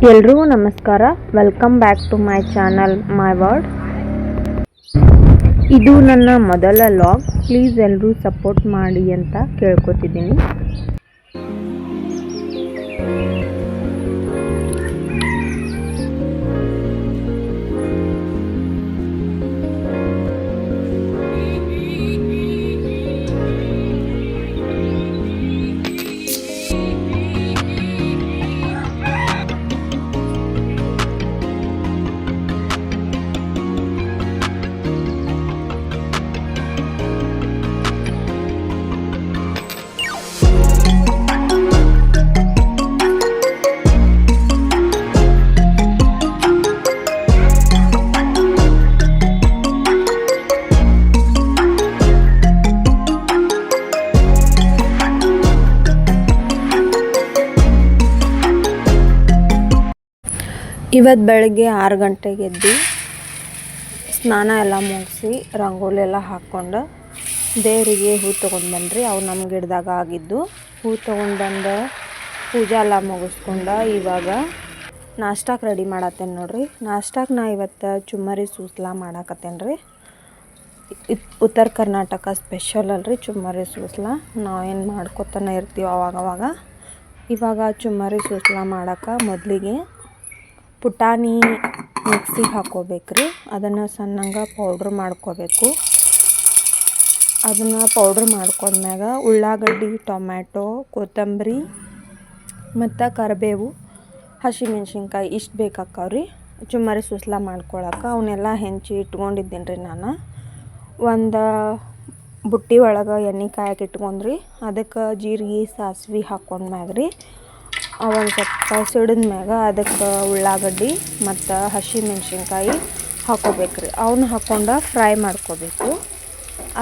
ಎಲ್ರಿಗೂ ನಮಸ್ಕಾರ. Welcome back to my channel my word. ಇದು ನನ್ನ ಮೊದಲ ಲಾಗ್. ಪ್ಲೀಸ್ ಎಲ್ಲರೂ ಸಪೋರ್ಟ್ ಮಾಡಿ ಅಂತ ಕೇಳ್ಕೊತಿದ್ದೀನಿ. ಇವತ್ತು ಬೆಳಗ್ಗೆ 6 ಗಂಟೆಗೆ ಎದ್ದು ಸ್ನಾನ ಎಲ್ಲ ಮುಗಿಸಿ ರಂಗೋಲಿ ಎಲ್ಲ ಹಾಕ್ಕೊಂಡು ದೇವರಿಗೆ ಹೂ ತೊಗೊಂಡು ಬಂದ್ರಿ. ಅವು ನಮ್ಮ ಗಿಡದಾಗ ಆಗಿದ್ದು ಹೂ ತೊಗೊಂಡು ಬಂದು ಪೂಜೆ ಎಲ್ಲ ಮುಗಿಸ್ಕೊಂಡು ಇವಾಗ ನಾಷ್ಟಕ್ಕೆ ರೆಡಿ ಮಾಡತ್ತೇನೆ ನೋಡ್ರಿ. ನಾಷ್ಟಕ್ಕೆ ನಾ ಇವತ್ತು ಚುಮ್ಮರಿ ಸೂಸ್ಲಾ ಮಾಡಾಕತ್ತೇನೆ ರೀ. ಉತ್ತರ ಕರ್ನಾಟಕ ಸ್ಪೆಷಲ್ ಅಲ್ರಿ ಚುಮ್ಮರಿ ಸೂಸ್ಲಾ. ನಾವೇನು ಮಾಡ್ಕೊತಾನೆ ಇರ್ತೀವಿ ಅವಾಗವಾಗ. ಇವಾಗ ಚುಮ್ಮರಿ ಸೂಸ್ಲಾ ಮಾಡೋಕೆ ಮೊದಲಿಗೆ ಪುಟಾಣಿ ಮಿಕ್ಸಿಗೆ ಹಾಕ್ಕೋಬೇಕ್ರಿ. ಅದನ್ನು ಸಣ್ಣಂಗೆ ಪೌಡ್ರ್ ಮಾಡ್ಕೋಬೇಕು. ಅದನ್ನು ಪೌಡ್ರ್ ಮಾಡ್ಕೊಂಡ್ಮ್ಯಾಗ ಉಳ್ಳಾಗಡ್ಡಿ, ಟೊಮ್ಯಾಟೊ, ಕೊತ್ತಂಬರಿ ಮತ್ತು ಕರಿಬೇವು, ಹಸಿಮೆಣ್ಸಿನ್ಕಾಯಿ ಇಷ್ಟು ಬೇಕಾಕ್ಕವ್ರಿ ಚುಮ್ಮರಿ ಸೂಸ್ಲಾ ಮಾಡ್ಕೊಳಕ್ಕೆ. ಅವನ್ನೆಲ್ಲ ಹೆಂಚಿ ಇಟ್ಕೊಂಡಿದ್ದೀನಿ ರೀ. ನಾನು ಒಂದು ಬುಟ್ಟಿ ಒಳಗೆ ಎಣ್ಣೆ ಕಾಯಕ್ಕೆ ಇಟ್ಕೊಂಡ್ರಿ. ಅದಕ್ಕೆ ಜೀರಿಗೆ, ಸಾಸಿವೆ ಹಾಕ್ಕೊಂಡ್ಮ್ಯಾಗ ರೀ ಒಂದು ಸ್ವಲ್ಪ ಸಿಡಿದ ಮ್ಯಾಗ ಅದಕ್ಕೆ ಉಳ್ಳಾಗಡ್ಡಿ ಮತ್ತು ಹಸಿಮೆಣ್ಸಿನ್ಕಾಯಿ ಹಾಕ್ಕೋಬೇಕ್ರಿ. ಅವನ್ನ ಹಾಕ್ಕೊಂಡು ಫ್ರೈ ಮಾಡ್ಕೋಬೇಕು.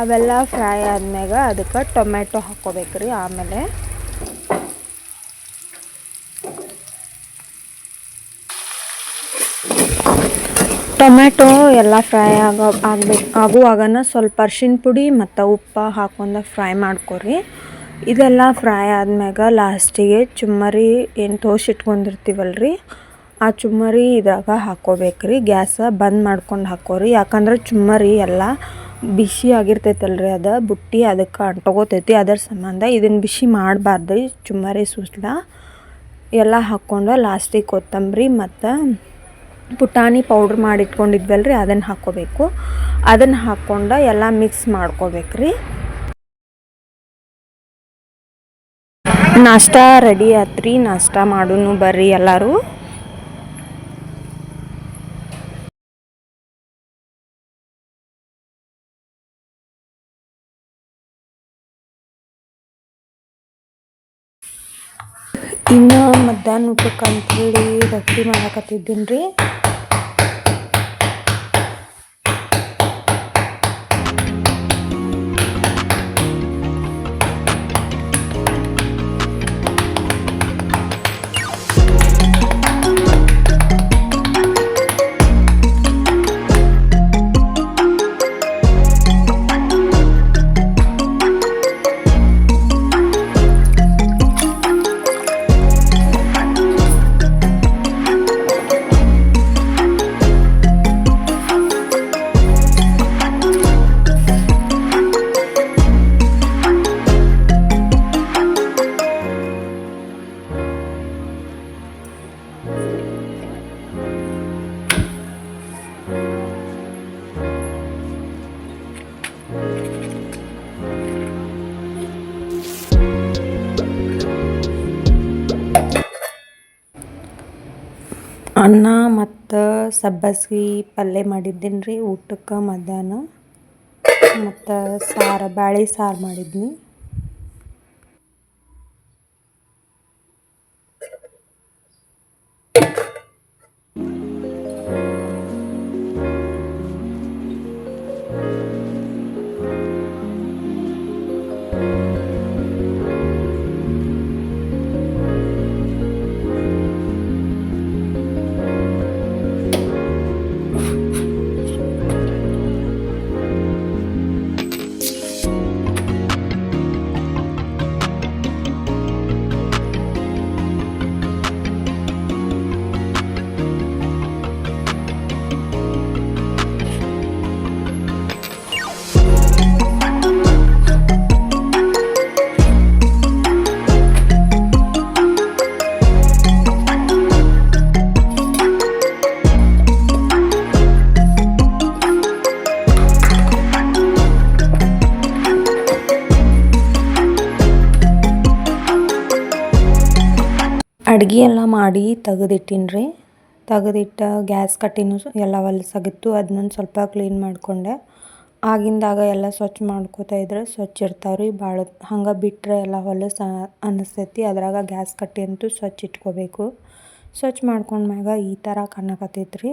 ಅವೆಲ್ಲ ಫ್ರೈ ಆದ್ಮ್ಯಾಗ ಅದಕ್ಕೆ ಟೊಮ್ಯಾಟೊ ಹಾಕ್ಕೋಬೇಕ್ರಿ. ಆಮೇಲೆ ಟೊಮ್ಯಾಟೊ ಎಲ್ಲ ಫ್ರೈ ಆಗುವಾಗನ ಸ್ವಲ್ಪ ಅರ್ಶಿಣ ಪುಡಿ ಮತ್ತು ಉಪ್ಪು ಹಾಕ್ಕೊಂಡು ಫ್ರೈ ಮಾಡ್ಕೊರಿ. ಇದೆಲ್ಲ ಫ್ರೈ ಆದ್ಮ್ಯಾಗ ಲಾಸ್ಟಿಗೆ ಚುಮ್ಮರಿ ಏನು ಇಟ್ಕೊಂಡಿರ್ತೀವಲ್ರಿ ಆ ಚುಮ್ಮರಿ ಇದ್ರಾಗ ಹಾಕ್ಕೋಬೇಕ್ರಿ. ಗ್ಯಾಸ ಬಂದ್ ಮಾಡ್ಕೊಂಡು ಹಾಕೋರಿ. ಯಾಕಂದ್ರೆ ಚುಮ್ಮರಿ ಎಲ್ಲ ಬಿಸಿ ಆಗಿರ್ತೈತಲ್ರಿ, ಅದು ಬುಟ್ಟಿ ಅದಕ್ಕೆ ಅಂಟ್ಕೋತೈತಿ. ಅದರ ಸಂಬಂಧ ಇದನ್ನು ಬಿಸಿ ಮಾಡಬಾರ್ದು. ಚುಮ್ಮರಿ ಸೂಸ್ಲಾ ಎಲ್ಲ ಹಾಕ್ಕೊಂಡು ಲಾಸ್ಟಿಗೆ ಕೊತ್ತಂಬರಿ ಮತ್ತು ಪುಟಾಣಿ ಪೌಡ್ರ್ ಮಾಡಿ ಇಟ್ಕೊಂಡಿದ್ವಲ್ರಿ ಅದನ್ನು ಹಾಕ್ಕೋಬೇಕು. ಅದನ್ನು ಹಾಕ್ಕೊಂಡು ಎಲ್ಲ ಮಿಕ್ಸ್ ಮಾಡ್ಕೋಬೇಕ್ರಿ. ನಾಷ್ಟ ರೆಡಿ ಆತ್ರಿ. ನಾಷ್ಟ ಮಾಡೋನು ಬರ್ರಿ ಎಲ್ಲರೂ. ಇನ್ನು ಮಧ್ಯಾಹ್ನ ಊಟಕ್ಕೆ ಅಂಥೇಳಿ ರೊಟ್ಟಿ ಮಾಡಕತ್ತಿದ್ದೀನಿ ರೀ. ಅನ್ನ ಮತ್ತು ಸಬ್ಬಸ್ಗೆ ಪಲ್ಯ ಮಾಡಿದ್ದೀನಿ ರೀ ಊಟಕ್ಕೆ ಮಧ್ಯಾಹ್ನ. ಮತ್ತು ಸಾರು, ಬ್ಯಾಳೆ ಸಾರು ಮಾಡಿದ್ನಿ. ಅಡುಗೆ ಎಲ್ಲ ಮಾಡಿ ತೆಗೆದಿಟ್ಟಿನ್ರಿ. ತೆಗೆದಿಟ್ಟು ಗ್ಯಾಸ್ ಕಟ್ಟಿನೂ ಎಲ್ಲ ಹೊಲಸಾಗಿತ್ತು, ಅದನ್ನೊಂದು ಸ್ವಲ್ಪ ಕ್ಲೀನ್ ಮಾಡಿಕೊಂಡೆ. ಆಗಿಂದಾಗ ಎಲ್ಲ ಸ್ವಚ್ಛ ಮಾಡ್ಕೋತಾ ಇದ್ರೆ ಸ್ವಚ್ಛ ಇರ್ತಾವ್ರಿ. ಭಾಳ ಹಂಗೆ ಬಿಟ್ಟರೆ ಎಲ್ಲ ಹೊಲಸು ಅನ್ನಿಸ್ತೈತಿ. ಅದ್ರಾಗ ಗ್ಯಾಸ್ ಕಟ್ಟಿ ಅಂತೂ ಸ್ವಚ್ಛ ಇಟ್ಕೋಬೇಕು. ಸ್ವಚ್ಛ ಮಾಡ್ಕೊಂಡ್ಮ್ಯಾಗ ಈ ಥರ ಕಾಣಕತ್ತೈತ್ರಿ.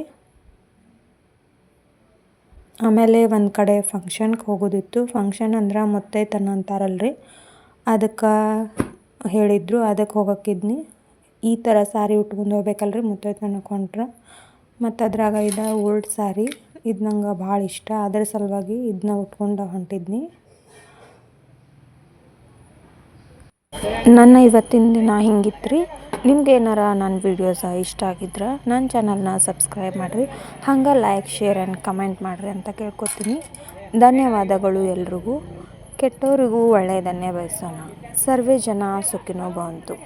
ಆಮೇಲೆ ಒಂದು ಕಡೆ ಫಂಕ್ಷನ್ಗೆ ಹೋಗೋದಿತ್ತು. ಫಂಕ್ಷನ್ ಅಂದ್ರೆ ಮುತ್ತೈತನ ಅಂತಾರಲ್ರಿ, ಅದಕ್ಕೆ ಹೇಳಿದ್ರು, ಅದಕ್ಕೆ ಹೋಗೋಕ್ಕಿದ್ನಿ. ಈ ಥರ ಸ್ಯಾರಿ ಉಟ್ಕೊಂಡು ಹೋಗ್ಬೇಕಲ್ರಿ ಮುತ್ತೈತನಕ್ಕೆ ಹೊಂಟ್ರೆ. ಮತ್ತು ಅದ್ರಾಗ ಇದು ಓಲ್ಡ್ ಸ್ಯಾರಿ, ಇದು ನಂಗೆ ಭಾಳ ಇಷ್ಟ. ಅದ್ರ ಸಲುವಾಗಿ ಇದನ್ನ ಉಟ್ಕೊಂಡು ಹೊಂಟಿದ್ನಿ. ನನ್ನ ಇವತ್ತಿನ ದಿನ ಹಿಂಗಿತ್ತು ರೀ. ನಿಮ್ಗೆ ಏನಾರ ನನ್ನ ವೀಡಿಯೋಸ ಇಷ್ಟ ಆಗಿದ್ರೆ ನನ್ನ ಚಾನಲ್ನ ಸಬ್ಸ್ಕ್ರೈಬ್ ಮಾಡಿರಿ. ಹಂಗೆ ಲೈಕ್, ಶೇರ್ ಆ್ಯಂಡ್ ಕಮೆಂಟ್ ಮಾಡಿರಿ ಅಂತ ಕೇಳ್ಕೊತೀನಿ. ಧನ್ಯವಾದಗಳು ಎಲ್ರಿಗೂ. ಕೆಟ್ಟವರಿಗೂ ಒಳ್ಳೆಯದನ್ನೇ ಬಯಸೋಣ. ಸರ್ವೇ ಜನ ಸುಖಿನೋ ಭವಂತು.